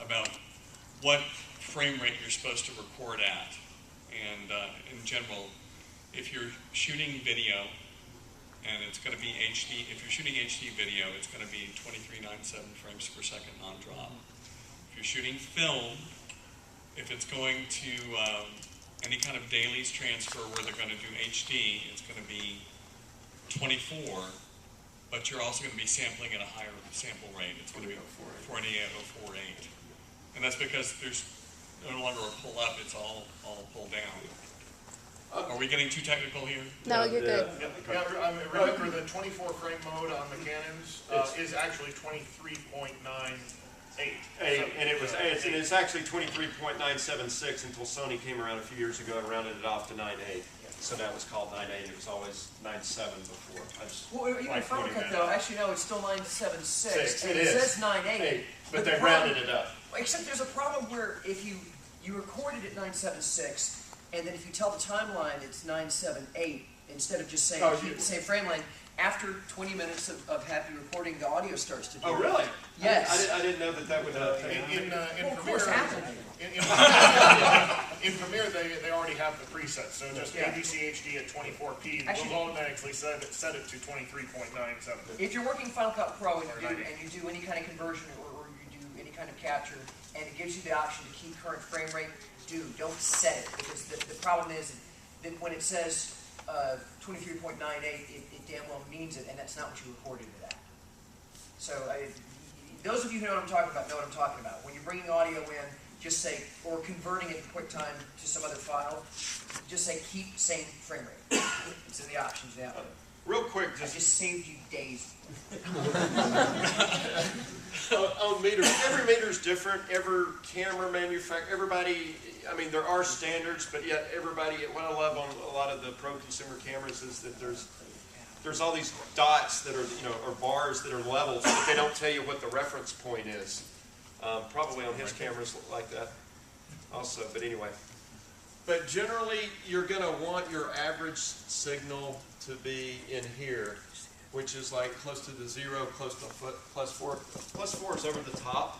about what frame rate you're supposed to record at. And in general, if you're shooting video, and it's going to be HD, if you're shooting HD video, it's going to be 2397 frames per second non-drop. If you're shooting film, if it's going to any kind of dailies transfer where they're going to do HD, it's going to be 24, but you're also going to be sampling at a higher sample rate. It's going to be 48048. And that's because there's no longer a pull up, it's all pull down. Are we getting too technical here? No, you're good. Remember the 24 frame mode on the Canons is actually 23.98. And it's actually 23.976 until Sony came around a few years ago and rounded it off to 9.8. So that was called 9.8. It was always 9.7 before. Well, even Final Cut though, actually no, it's still 9.76. And It it is. says 9.8. But they rounded it up. Except there's a problem where if you recorded at 9.76, and then if you tell the timeline it's 9.78, instead of just saying keep the same frame length, after 20 minutes of happy recording, the audio starts to do Oh, really? Yes. I didn't know that would In of course, Apple. In Premiere, they already have the presets, so just ABC HD at 24p Actually, will automatically set it to 23.97. If you're working Final Cut Pro and you do any kind of conversion or you do any kind of capture, and it gives you the option to keep current frame rate, don't set it, because the problem is that when it says 23.98, it damn well means it, and that's not what you recorded it at. So those of you who know what I'm talking about know what I'm talking about. When you're bringing audio in, just say, or converting it in QuickTime to some other file, just say keep same frame rate. It's in the options now. Real quick, I just saved you days. on meters, every meter is different. Every camera manufacturer, everybody. I mean, there are standards, but yet everybody. What I love on a lot of the pro consumer cameras is that there's all these dots that are or bars that are levels, but they don't tell you what the reference point is. Probably on his cameras like that, also. But anyway. But generally, you're going to want your average signal to be in here, which is like close to the 0, close to +4. +4 is over the top.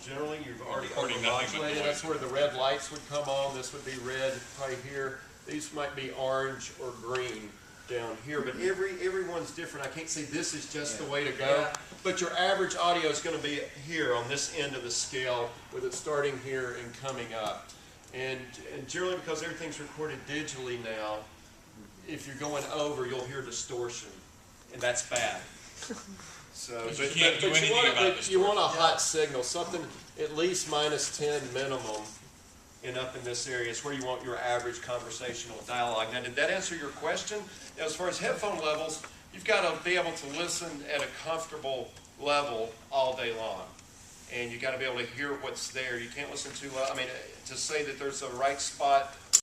Generally, you've already modulated. That's where the red lights would come on. This would be red right here. These might be orange or green down here. But everyone's different. I can't say this is just the way to go. Yeah. But your average audio is going to be here on this end of the scale, with it starting here and coming up. And generally, because everything's recorded digitally now, if you're going over, you'll hear distortion, and that's bad. So, but you want a hot signal, something at least -10 minimum, and up in this area is where you want your average conversational dialogue. Now, did that answer your question? Now, as far as headphone levels, you've got to be able to listen at a comfortable level all day long. And you got to be able to hear what's there. You can't listen too loud. I mean, to say that there's a right spot